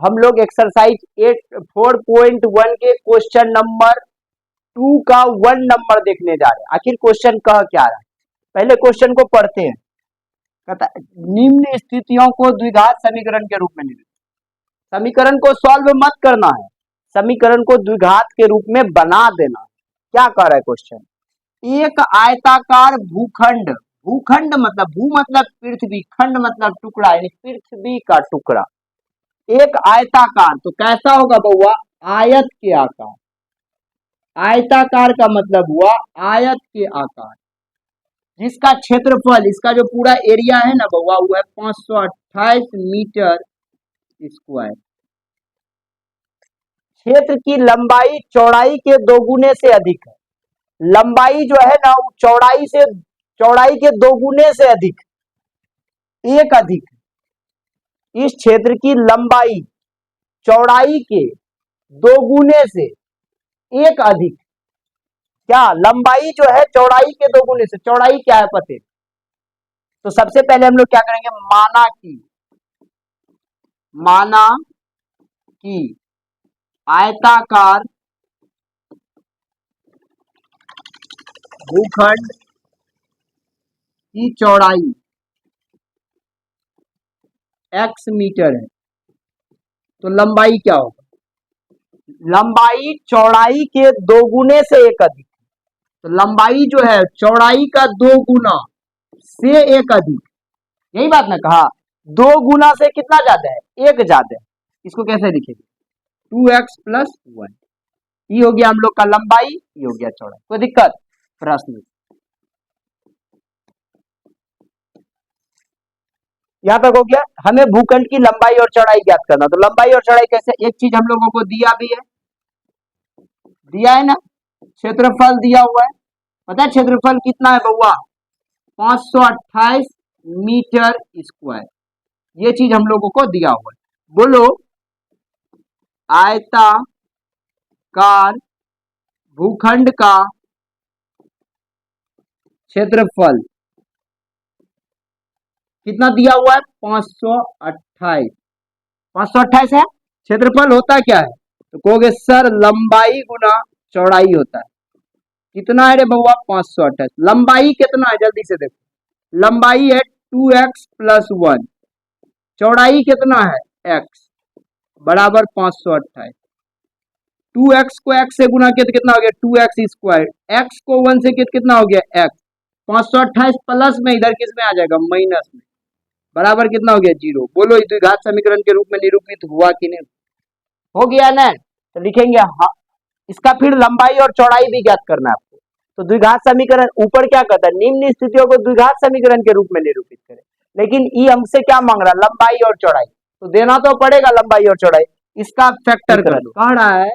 हम लोग एक्सरसाइज 4.1 के क्वेश्चन नंबर 2 का 1 नंबर देखने जा रहे हैं। आखिर क्वेश्चन कह क्या रहा है, पहले क्वेश्चन को पढ़ते हैं। कहता निम्न स्थितियों को द्विघात समीकरण के रूप में निरूपित। समीकरण को सॉल्व मत करना है, समीकरण को द्विघात के रूप में बना देना। क्या कह रहा है क्वेश्चन, एक आयताकार भूखंड, भूखंड मतलब भू मतलब पृथ्वी, खंड मतलब टुकड़ा, यानी पृथ्वी का टुकड़ा। एक आयताकार तो कैसा होगा बउआ, आयत के आकार। आयताकार का मतलब हुआ आयत के आकार, जिसका क्षेत्रफल, इसका जो पूरा एरिया है ना बउआ, वो है 528 मीटर स्क्वायर। क्षेत्र की लंबाई चौड़ाई के 2 गुने से अधिक है। लंबाई जो है ना वो चौड़ाई के 2 गुने से अधिक, एक अधिक। इस क्षेत्र की लंबाई चौड़ाई के 2 गुने से एक अधिक। क्या लंबाई जो है चौड़ाई के 2 गुने से, चौड़ाई क्या है पते। तो सबसे पहले हम लोग क्या करेंगे, माना कि आयताकार भूखंड की चौड़ाई x मीटर है, तो लंबाई क्या होगा, लंबाई चौड़ाई के 2 गुने से एक अधिक। तो लंबाई जो है चौड़ाई का 2 गुना से एक अधिक, यही बात ना कहा। 2 गुना से कितना ज्यादा है, एक ज्यादा है। इसको कैसे लिखेंगे, 2x + 1। ये हो गया हम लोग का लंबाई, ये हो गया चौड़ाई। कोई दिक्कत, प्रश्न यहां तक हो गया। हमें भूखंड की लंबाई और चौड़ाई ज्ञात करना, तो लंबाई और चौड़ाई कैसे, एक चीज हम लोगों को दिया भी है, दिया है ना, क्षेत्रफल दिया हुआ है। पता है क्षेत्रफल कितना है बउआ, 528 मीटर स्क्वायर। ये चीज हम लोगों को दिया हुआ है। बोलो आयताकार भूखंड का क्षेत्रफल कितना दिया हुआ है, 528। 528 है क्षेत्रफल। होता क्या है, तो कहोगे सर लंबाई गुना चौड़ाई होता है। कितना है रे बउआ, 528। लंबाई कितना है, जल्दी से देखो, लंबाई है 2x + 1, चौड़ाई कितना है x, बराबर 528। 2x को x से गुना किया तो कितना हो गया, 2x²। x को 1 से किया कितना हो गया, x। 528 प्लस में इधर किस में आ जाएगा, माइनस में, बराबर कितना हो गया, 0। बोलो ये द्विघात समीकरण के रूप में निरूपित हुआ कि नहीं, हो गया ना। तो लिखेंगे हाँ। इसका फिर लंबाई और चौड़ाई भी ज्ञात करना है आपको। तो द्विघात समीकरण ऊपर क्या कहता है, निम्न स्थितियों को द्विघात समीकरण के रूप में निरूपित करें। लेकिन ये हमसे क्या मांग रहा है, लंबाई और चौड़ाई, तो देना तो पड़ेगा लंबाई और चौड़ाई। इसका फैक्टर कर लो, कह रहा है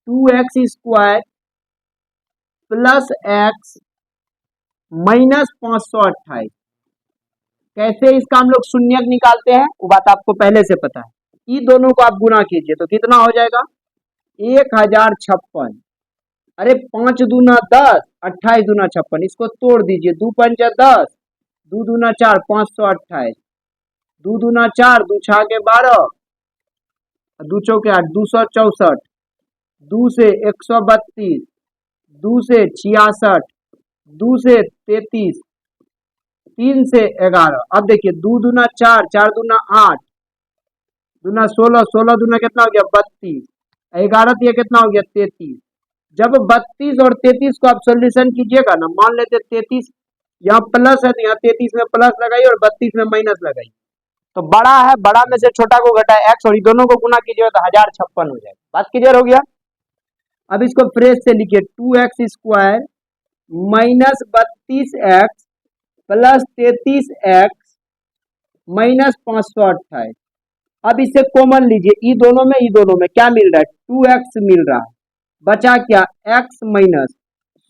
2x² + x - 528। कैसे इसका हम लोग शून्यक निकालते हैं, वो बात आपको पहले से पता है। ये दोनों को आप गुना कीजिए तो कितना हो जाएगा, 1056। अरे 5 दूना 10, 28 दूना 56। इसको तोड़ दीजिए, 2 पंच 10, 2 दूना 4, 528। 2 दूना 4, 2 छा के 12, 2 चौके 8, 264। 2 से 132, 2 से 66, 2 से 33, 3 से 11। अब देखिए 2 दूना 4, 4 दूना 8, दूना 16, 16 दूना कितना हो गया, 32, 11 दिया कितना हो गया, 33। जब 32 और 33 को आप सोल्यूशन कीजिएगा ना, मान लेते 33 यहाँ प्लस है तो यहाँ 33 में प्लस लगाइए और 32 में माइनस लगाइए, तो बड़ा है, बड़ा में से छोटा को घटाए x, और दोनों को गुना कीजिएगा तो 1056 हो जाएगा। बात क्लियर हो गया। अब इसको फ्रेश से लिखिए, 2x² - 32x + 33x - 528। अब इसे कॉमन लीजिए, ई दोनों में क्या मिल रहा है, 2x मिल रहा है। बचा क्या, x -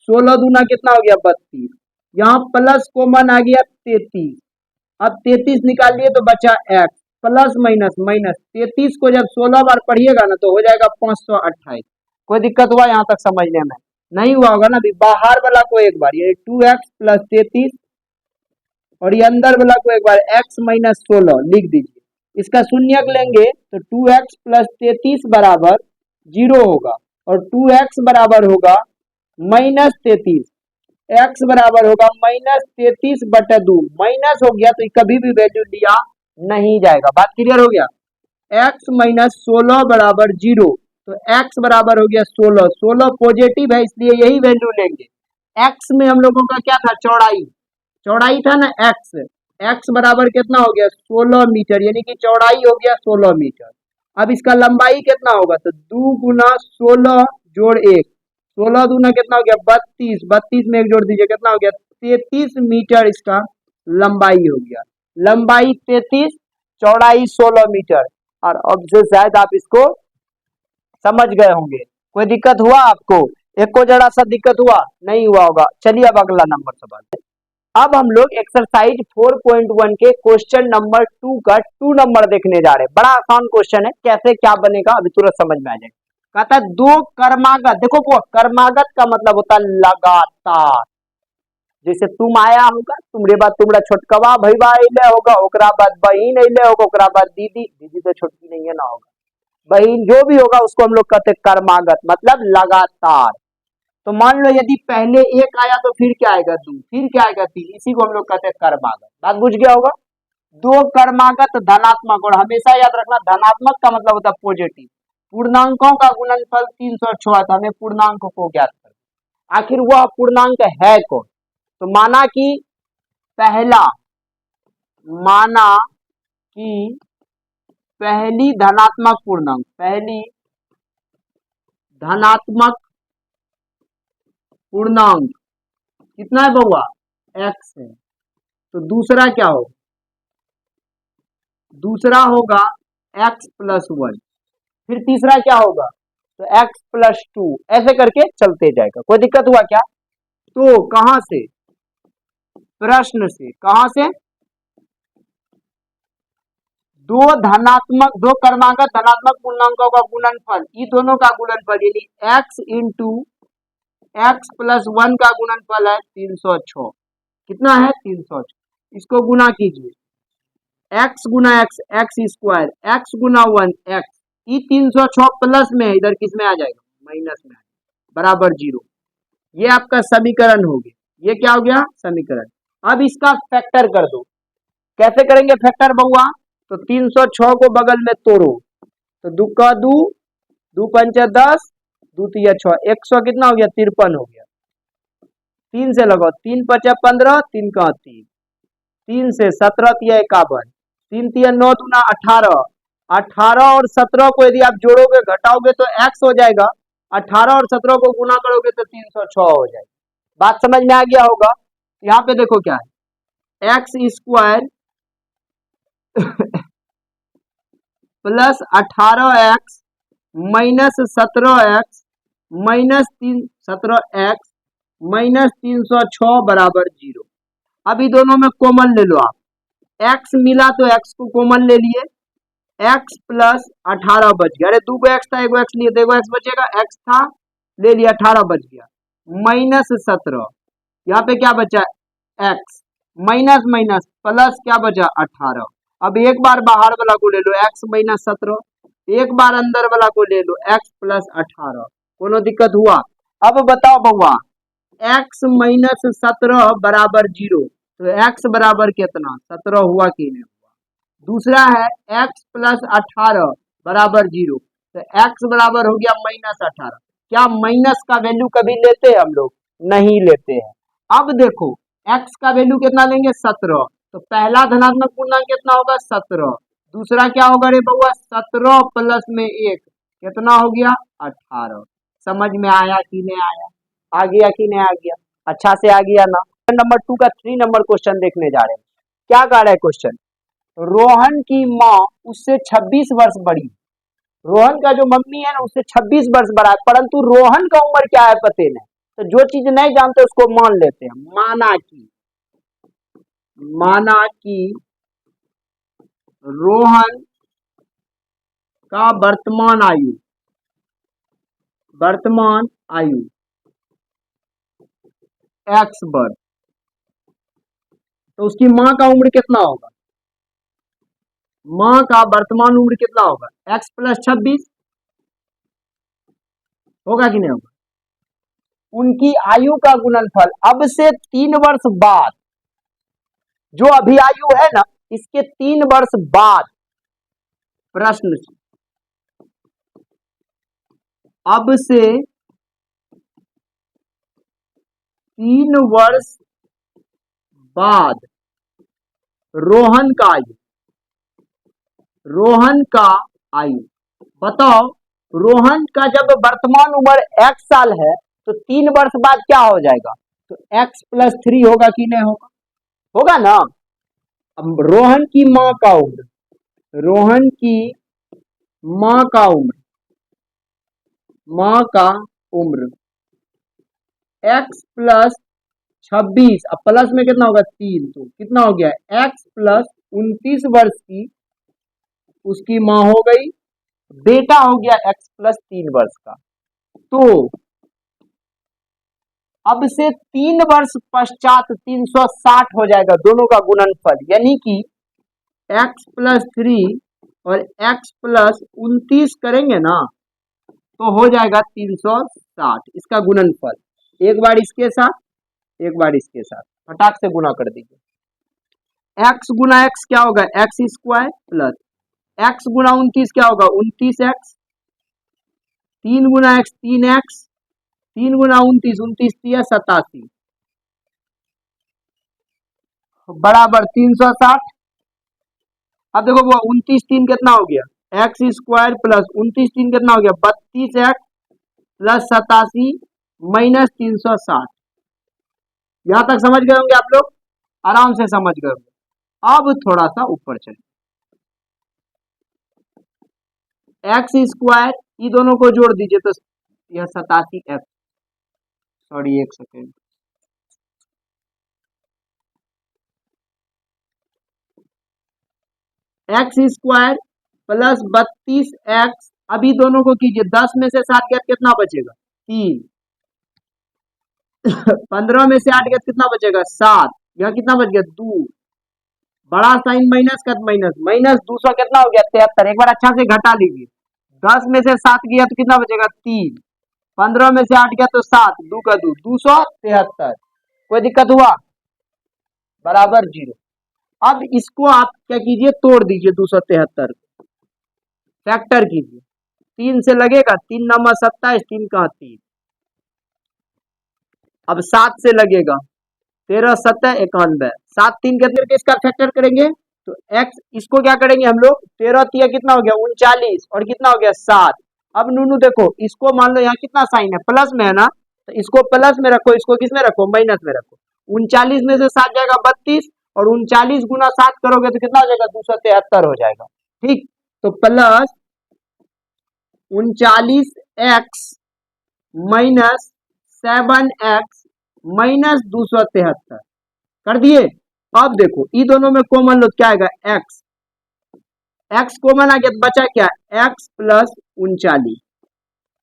16 दूना कितना हो गया, 32। यहाँ प्लस कॉमन आ गया 33। अब 33 निकाल लिए तो बचा x, प्लस माइनस माइनस। 33 को जब 16 बार पढ़िएगा ना तो हो जाएगा 528। कोई दिक्कत हुआ यहाँ तक समझने में, नहीं हुआ होगा ना। अभी बाहर वाला को एक बार, ये 2x + 33, और ये अंदर वाला को एक बार x - 16 लिख दीजिए। इसका शून्यक लेंगे तो 2x प्लस 33 बराबर 0 होगा, और 2x बराबर होगा -33, x बराबर होगा -33/2, माइनस हो गया तो कभी भी वैल्यू लिया नहीं जाएगा। बात क्लियर हो गया। x माइनस 16 बराबर 0, तो x बराबर हो गया 16, 16 पॉजिटिव है इसलिए यही वैल्यू लेंगे। x में हम लोगों का क्या था, चौड़ाई, चौड़ाई था ना x, x बराबर कितना हो गया 16 मीटर, यानी कि चौड़ाई हो गया 16 मीटर। अब इसका लंबाई कितना होगा, तो 2 गुना 16 जोड़ 1, 16 दूना कितना हो गया 32, 32 में एक जोड़ दीजिए कितना हो गया 33 मीटर इसका लंबाई हो गया। लंबाई 33, चौड़ाई 16 मीटर। और अब से शायद आप इसको समझ गए होंगे। कोई दिक्कत हुआ आपको, एक को जरा सा दिक्कत हुआ नहीं हुआ होगा। चलिए अब अगला नंबर सवाल। अब हम लोग एक्सरसाइज 4.1 के क्वेश्चन नंबर 2 का 2 नंबर देखने जा रहे हैं। बड़ा आसान क्वेश्चन है, कैसे क्या बनेगा अभी तुरंत समझ में आ जाएगा। कहता है दो कर्मागत, देखो वो कर्मागत का मतलब होता है लगातार। जैसे तुम आया होगा, तुमरे बाद तुमरा छोटकवा भैया अइले होगा, ओकरा बाद बहिन अइले होगा, ओकरा बाद दीदी, दीदी तो छोटकी नहीं है ना होगा, बहिन जो भी होगा उसको हम लोग कहते हैं कर्मागत, मतलब लगातार। तो मान लो यदि पहले एक आया तो फिर क्या आएगा 2, फिर क्या आएगा 3, इसी को हम लोग कहते हैं कर्मागत। बात बुझ गया होगा। दो कर्मागत धनात्मक, और हमेशा याद रखना धनात्मक का मतलब होता है पॉजिटिव। पूर्णांकों का गुणनफल 306 था, हमें पूर्णांक को ज्ञात करना। आखिर वह पूर्णांक है कौन, तो माना कि पहला, माना कि पहली धनात्मक पूर्णांक, पहली धनात्मक पूर्णांक कितना है बउआ, x है। तो दूसरा क्या होगा, दूसरा होगा x प्लस 1, फिर तीसरा क्या होगा, तो x प्लस 2, ऐसे करके चलते जाएगा। कोई दिक्कत हुआ क्या। तो कहां से, प्रश्न से, कहां से, दो क्रमागत धनात्मक पूर्णांकों का गुणनफल, ये दोनों का गुणनफल यानी x इंटू x प्लस 1 का गुणनफल है 306। कितना है 306, इसको गुना कीजिए, x गुना x, x स्क्वायर, x गुना 1 x, ये 306 प्लस में इधर किस में आ जाएगा, माइनस में, बराबर 0। ये आपका समीकरण हो गया, ये क्या हो गया समीकरण। अब इसका फैक्टर कर दो। कैसे करेंगे फैक्टर बउआ, तो 306 को बगल में तोड़ो, तो दू का दू, दू पंचा 10, दू तिया 6, 100 कितना हो गया 53 हो गया। 3 से लगाओ, 3 पचा 15, 3 का 3, 3 से 17 तिया 51, 3 तिया 9 दूना 18, 18 और 17 को यदि आप जोड़ोगे घटाओगे तो x हो जाएगा, 18 और 17 को गुना करोगे तो 306 हो जाएगा। बात समझ में आ गया होगा। यहाँ पे देखो क्या है, x square plus 18x minus 17x minus 17x minus 306 बराबर 0। अभी दोनों में कॉमन ले लो आप, x मिला तो x को कॉमन ले लिए, x प्लस 18 बच गया, अरे दो को x था एक x लिए, देखो x बचेगा, x था ले लिया 18 बच गया, माइनस 17, यहाँ पे क्या बचा x, माइनस माइनस प्लस क्या बचा 18। अब एक बार बाहर वाला को ले लो x माइनस 17, एक बार अंदर वाला को ले लो x प्लस 18, कोनो दिक्कत हुआ। अब बताओ बउआ, x माइनस 17 बराबर 0, तो x बराबर कितना 17 हुआ कि नहीं हुआ। दूसरा है x प्लस 18 बराबर 0, तो x बराबर हो गया माइनस 18। क्या माइनस का वैल्यू कभी लेते हैं हम लोग, नहीं लेते हैं। अब देखो x का वैल्यू कितना लेंगे 17, तो पहला धनात्मक पूर्णांक कितना होगा 17, दूसरा क्या होगा रे बउआ 17 प्लस में 1 कितना हो गया 18। समझ में आया कि नहीं आया, आ गया कि नहीं आ गया, अच्छा से आ गया ना। नंबर 2 का 3 नंबर क्वेश्चन देखने जा रहे हैं। क्या कह रहा है क्वेश्चन, रोहन की माँ उससे 26 वर्ष बड़ी, रोहन का जो मम्मी है ना उससे 26 वर्ष बड़ा है, परंतु रोहन का उम्र क्या है पते नहीं, तो जो चीज नहीं जानते उसको मान लेते हैं। माना कि रोहन का वर्तमान आयु x वर्ष, तो उसकी माँ का उम्र कितना होगा, माँ का वर्तमान उम्र कितना होगा, x प्लस 26 होगा कि नहीं होगा। उनकी आयु का गुणनफल अब से 3 वर्ष बाद, जो अभी आयु है ना इसके 3 वर्ष बाद, प्रश्न अब से 3 वर्ष बाद रोहन का आयु, रोहन का आयु बताओ, रोहन का जब वर्तमान उम्र x साल है तो 3 वर्ष बाद क्या हो जाएगा, तो x प्लस 3 होगा कि नहीं होगा, होगा ना। अब रोहन की माँ का उम्र, रोहन की माँ का उम्र, माँ का उम्र x प्लस 26, अब प्लस में कितना होगा 3, तो कितना हो गया x प्लस 29 वर्ष की उसकी माँ हो गई, बेटा हो गया x प्लस 3 वर्ष का। तो अब से 3 वर्ष पश्चात 360 हो जाएगा दोनों का गुणनफल, यानी कि x प्लस 3 और x प्लस 29 करेंगे ना तो हो जाएगा 360, इसका गुणनफल। एक बार इसके साथ एक बार इसके साथ फटाक से गुना कर दीजिए, x गुना x क्या होगा एक्स स्क्वायर प्लस x गुना 29 क्या होगा 29x, 3 गुना x 3x, 3 गुना 29 29 87 बराबर 360। अब देखो वो 29 3 कितना हो गया एक्स स्क्वायर प्लस 29 3 कितना हो गया 32x प्लस 87 माइनस 360। यहां तक समझ गए होंगे आप लोग, आराम से समझ गए होंगे। अब थोड़ा सा ऊपर चले, एक्स स्क्वायर ये दोनों को जोड़ दीजिए तो यह 87x, सॉरी एक second, x square plus 32x, अभी दोनों को कीजिए 10 में से 7 गया कितना बचेगा 3, 15 में से 8 गया कितना बचेगा 7, यह कितना बच गया 2, बड़ा साइन माइनस का माइनस, माइनस 200 कितना हो गया 73, एक बार अच्छा से घटा लीजिए, 10 में से 7 गया तो कितना बचेगा 3, 15 में से 8 गया तो 7, 2 का 2 273, कोई दिक्कत हुआ, बराबर 0। अब इसको आप क्या कीजिए तोड़ दीजिए 273, फैक्टर कीजिए, 3 से लगेगा 3 नंबर 27, 3 का 3, अब 7 से लगेगा 13 7 91, 7 3 के इसका फैक्टर करेंगे तो x, इसको क्या करेंगे हम लोग 13 3 कितना हो गया 39 और कितना हो गया 7। अब नूनू देखो इसको मान लो यहाँ कितना साइन है प्लस में है ना, तो इसको प्लस में रखो, इसको किस में रखो माइनस में रखो, 39 में से 7 जाएगा 32 और 39 गुना 7 करोगे तो कितना हो जाएगा 273 हो जाएगा, ठीक। तो plus 39x minus 7x minus 273 कर दिए। अब देखो ये दोनों में कॉमन लो क्या आएगा x, x कॉमन आ गया तो बचा क्या x प्लस 39,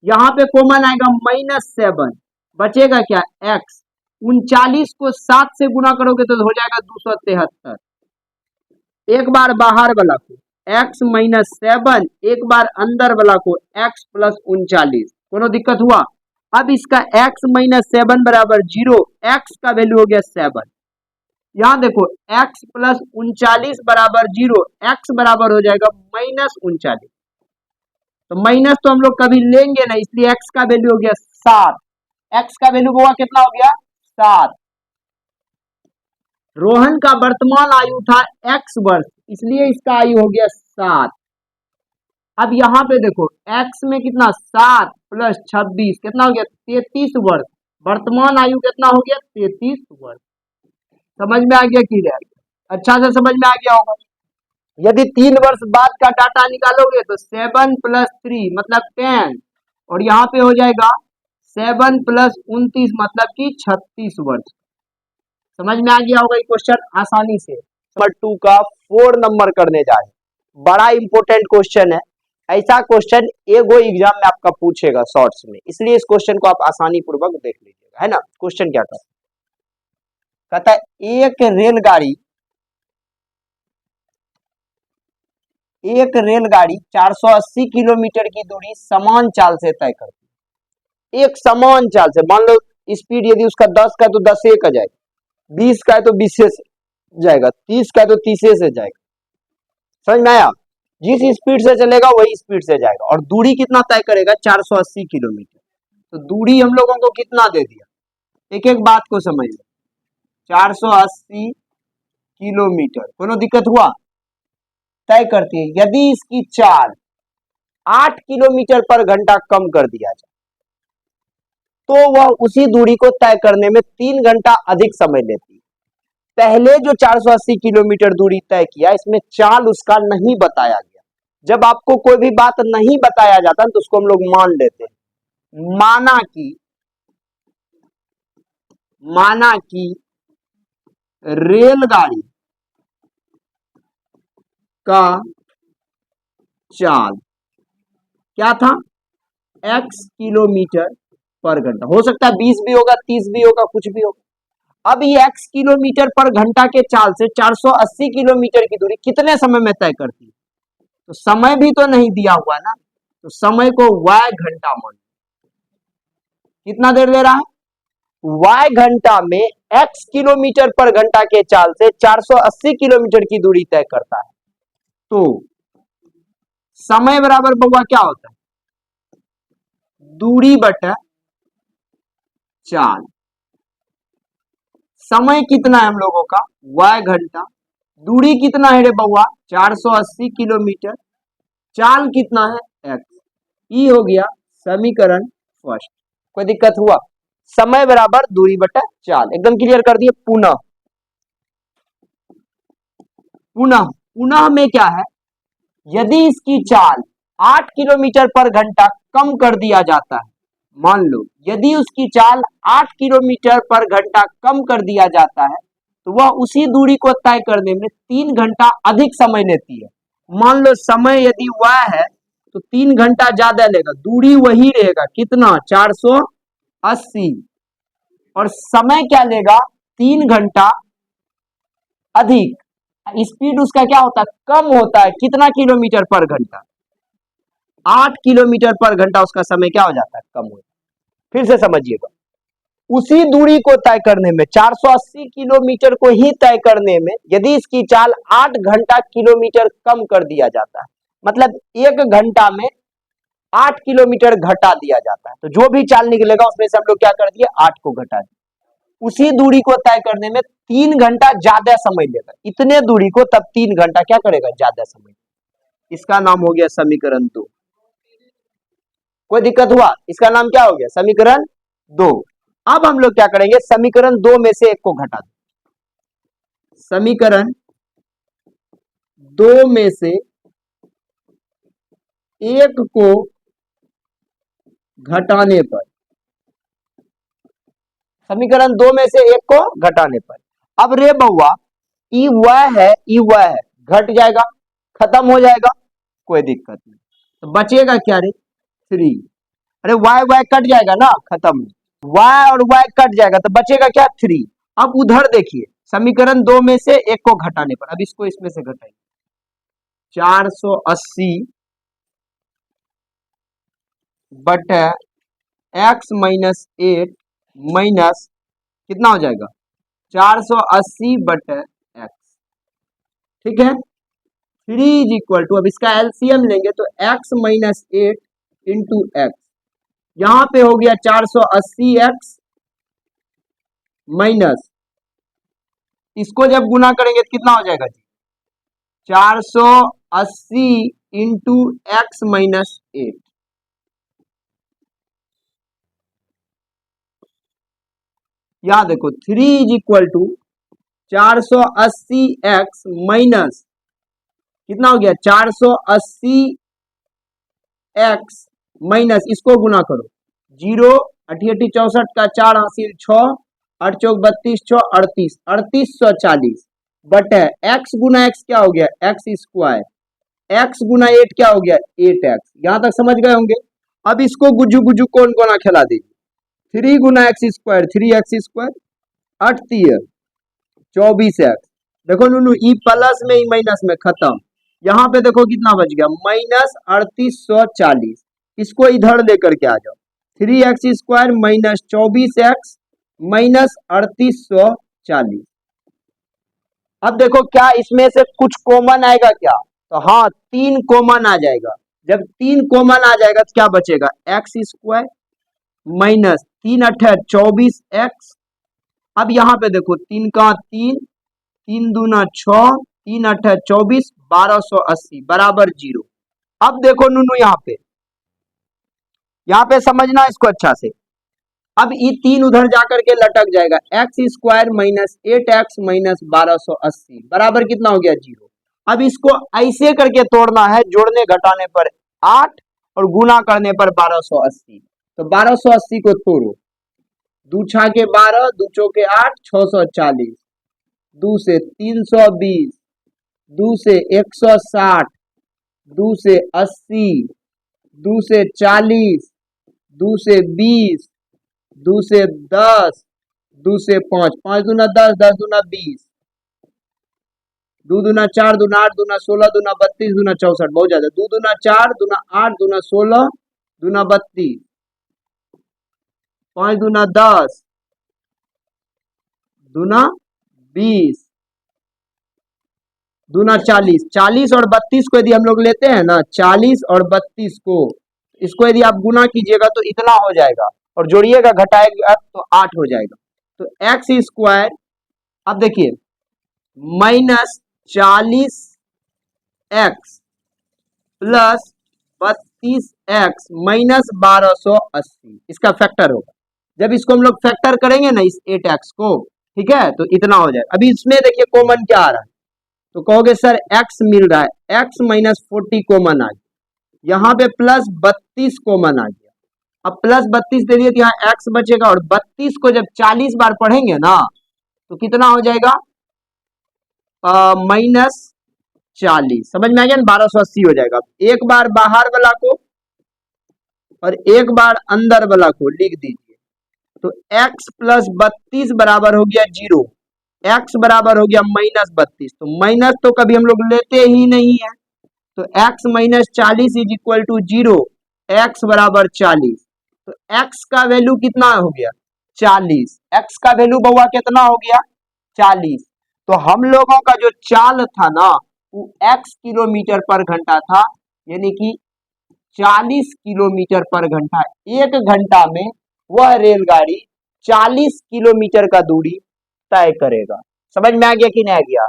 यहाँ पे कॉमन आएगा -7, बचेगा क्या x, 39 को 7 से गुना करोगे तो हो जाएगा 273, एक बार बाहर वाला को x -7, एक बार अंदर वाला को x प्लस 39, कोनो दिक्कत हुआ। अब इसका x -7 बराबर 0, x का वैल्यू हो गया 7, यहाँ देखो x प्लस 39 बराबर 0, x बराबर हो जाएगा -39, तो माइनस तो हम लोग कभी लेंगे ना इसलिए x का वैल्यू हो गया 7, x का वैल्यू हुआ कितना हो गया 7। रोहन का वर्तमान आयु था x वर्ष, इसलिए इसका आयु हो गया 7। अब यहाँ पे देखो x में कितना 7 प्लस 26 कितना हो गया 33 वर्ष, वर्तमान आयु कितना हो गया 33 वर्ष। समझ में आ गया क्लियर, अच्छा से समझ में आ गया होगा। यदि 3 वर्ष बाद का डाटा निकालोगे तो 7 प्लस 3 मतलब 10 और यहाँ पे हो जाएगा 7 प्लस 29 मतलब कि 36 वर्ष। समझ में आ गया होगा ये क्वेश्चन आसानी से। नंबर 2 का 4 नंबर करने जा रहे हैं, बड़ा इंपॉर्टेंट क्वेश्चन है, ऐसा क्वेश्चन एगो एग्जाम में आपका पूछेगा शॉर्ट्स में, इसलिए इस क्वेश्चन को आप आसानी पूर्वक देख लीजिएगा, है ना। क्वेश्चन क्या कहता है एक रेलगाड़ी एक रेलगाड़ी 480 किलोमीटर की दूरी समान चाल से तय करती है। एक समान चाल से, मान लो स्पीड यदि उसका 10 का है तो 10 से का जाएगा, 20 का है तो 20 से जाएगा, 30 का है तो 30 से जाएगा। समझ में आया? जिस स्पीड से चलेगा वही स्पीड से जाएगा। और दूरी कितना तय करेगा? 480 किलोमीटर। तो दूरी हम लोगों को कितना दे दिया, एक एक बात को समझ लो। 480 किलोमीटर कोनो दिक्कत हुआ? तय करती है। यदि इसकी चाल 8 किलोमीटर पर घंटा कम कर दिया जाए तो वह उसी दूरी को तय करने में 3 घंटा अधिक समय लेती है। पहले जो 480 किलोमीटर दूरी तय किया, इसमें चाल उसका नहीं बताया गया। जब आपको कोई भी बात नहीं बताया जाता तो उसको हम लोग मान लेते हैं। माना कि रेलगाड़ी का चाल क्या था? x किलोमीटर पर घंटा। हो सकता है 20 भी होगा, 30 भी होगा, कुछ भी होगा। अब ये x किलोमीटर पर घंटा के चाल से 480 किलोमीटर की दूरी कितने समय में तय करती है? तो समय भी तो नहीं दिया हुआ ना, तो समय को y घंटा मान। कितना देर ले रहा है? y घंटा में x किलोमीटर पर घंटा के चाल से 480 किलोमीटर की दूरी तय करता है। तो समय बराबर बउआ क्या होता है? दूरी बटा चाल। समय कितना है हम लोगों का? y घंटा। दूरी कितना है रे बउआ? 480 किलोमीटर। चाल कितना है? x। ये हो गया समीकरण फर्स्ट। कोई दिक्कत हुआ? समय बराबर दूरी बटा चाल। एकदम क्लियर कर दिए। पुनः में क्या है? यदि इसकी चाल 8 किलोमीटर पर घंटा कम कर दिया जाता है, मान लो यदि उसकी चाल 8 किलोमीटर पर घंटा कम कर दिया जाता है तो वह उसी दूरी को तय करने में 3 घंटा अधिक समय लेती है। मान लो समय यदि वह है तो 3 घंटा ज्यादा लेगा, दूरी वही रहेगा। कितना? 480। और समय क्या लेगा? 3 घंटा अधिक। स्पीड उसका क्या होता है? कम होता है। कितना किलोमीटर पर घंटा? 8 किलोमीटर पर घंटा उसका समय क्या हो जाता है? कम हो जाता है। फिर से समझिएगा, उसी दूरी को तय करने में, 480 किलोमीटर को ही तय करने में यदि इसकी चाल 8 घंटा किलोमीटर कम कर दिया जाता है, मतलब 1 घंटा में 8 किलोमीटर घटा दिया जाता है, तो जो भी चाल निकलेगा उसमें से हम लोग क्या कर दिए? 8 को घटा दिए। उसी दूरी को तय करने में 3 घंटा ज्यादा समय लेगा। इतने दूरी को तब 3 घंटा क्या करेगा? ज्यादा समय। इसका नाम हो गया समीकरण 2। कोई दिक्कत हुआ? इसका नाम क्या हो गया? समीकरण 2। अब हम लोग क्या करेंगे? समीकरण 2 में से एक को घटा दें। समीकरण 2 में से एक को घटाने पर, समीकरण 2 में से एक को घटाने पर, अब रे बउआ ई वह है, ई वह है, घट जाएगा, खत्म हो जाएगा, कोई दिक्कत नहीं। तो बचेगा क्या रे? 3। अरे वाई वाई कट जाएगा ना, खत्म। y और y कट जाएगा तो बचेगा क्या? 3। अब उधर देखिए, समीकरण 2 में से एक को घटाने पर, अब इसको इसमें से घटाइए। 480 बटे x माइनस 8 माइनस कितना हो जाएगा? 480 बटे x। ठीक है। 3 इज इक्वल टू, अब इसका एलसीएम लेंगे तो x माइनस 8 इंटू एक्स। यहां पे हो गया 480x माइनस, इसको जब गुना करेंगे तो कितना हो जाएगा जी? 480 इंटू एक्स माइनस 8। यहां देखो 3 is equal to 480x minus कितना हो गया? 480x माइनस, इसको गुना करो। 0 अठी 64 का 4 हासिल 6, 8 चौक 32, 6 38, 3840 बटे x गुना x क्या हो गया? X square. x गुना 8 क्या हो गया? 8x। यहां तक समझ गए होंगे। अब इसको गुजू गुजू कौन कोना खिला दीजिए। 3 गुना x square 3x square, 8 24x। देखो नूनू, ई प्लस में ई माइनस में खत्म। यहाँ पे देखो कितना बच गया, -3840। इसको इधर लेकर के आ जाओ, 3x² माइनस 24x माइनस 3840। अब देखो क्या इसमें से कुछ कॉमन आएगा क्या, तो हाँ 3 कॉमन आ जाएगा। जब 3 कॉमन आ जाएगा तो क्या बचेगा, x² माइनस 3×8 = 24x। अब यहाँ पे देखो 3 का 3, 3 दूना 6, 3×8 = 24, 1280 बराबर 0। अब देखो नूनू यहाँ पे समझना इसको अच्छा से। अब ये 3 उधर जाकर के लटक जाएगा, x² माइनस 8x माइनस 1280 बराबर कितना हो गया, 0। अब इसको ऐसे करके तोड़ना है, जोड़ने घटाने पर 8 और गुना करने पर 1280। तो 1280 को तोड़ो, 2 छा के 12, 2 चौके 8, 640, 2 से 320, 2 से 160, 2 से 80, 2 से 40, 2 से 20, 2 से 10, 2 से 5, 5 दूना 10, 10 दूना 20, 2 दूना 4, दूना 8, दूना 16, दूना 32, दूना 64, बहुत ज्यादा, 2 दूना 4, दूना 8, दूना 16, दूना 32, 5 दूना 10, दूना 20, दूना 40, 40 और 32 को यदि हम लोग लेते हैं ना, 40 और 32 को, इसको यदि आप गुना कीजिएगा तो इतना हो जाएगा, और जोड़िएगा घटाएगा तो 8 हो जाएगा। तो x², अब देखिए -40x प्लस 32x माइनस 1280, इसका फैक्टर होगा। जब इसको हम लोग फैक्टर करेंगे ना इस 8x को, ठीक है, तो इतना हो जाए। अभी इसमें देखिए कॉमन क्या आ रहा है, तो कहोगे सर x मिल रहा है, x माइनस 40 कॉमन आ गया, यहाँ पे प्लस 32 कॉमन आ गया। अब प्लस 32 दे दिए तो यहाँ x बचेगा, और 32 को जब 40 बार पढ़ेंगे ना तो कितना हो जाएगा, -40। समझ में आ गया ना, 1280 हो जाएगा। एक बार बाहर वाला को और एक बार अंदर वाला को लिख दीजिए, तो x प्लस 32 बराबर हो गया 0, x बराबर हो गया -32। तो माइनस तो कभी हम लोग लेते ही नहीं है, तो x minus 40 is equal to 0, x बराबर 40। तो x का वैल्यू कितना हो गया, 40। x का वैल्यू बउआ कितना हो गया, 40। तो हम लोगों का जो चाल था ना वो x किलोमीटर पर घंटा था, यानी कि 40 किलोमीटर पर घंटा। एक घंटा में वह रेलगाड़ी 40 किलोमीटर का दूरी तय करेगा। समझ में आ गया कि नहीं आ गया,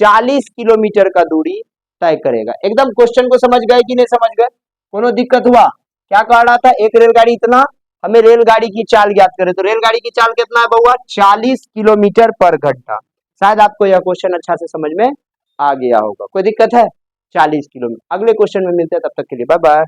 40 किलोमीटर का दूरी तय करेगा। एकदम क्वेश्चन को समझ गए कि नहीं समझ गए, कोनो दिक्कत हुआ, क्या कह रहा था, एक रेलगाड़ी इतना, हमें रेलगाड़ी की चाल ज्ञात करें, तो रेलगाड़ी की चाल कितना है बउआ, 40 किलोमीटर पर घंटा। शायद आपको यह क्वेश्चन अच्छा से समझ में आ गया होगा, कोई दिक्कत है, 40 किलोमीटर। अगले क्वेश्चन में मिलते हैं, तब तक के लिए बाय बाय।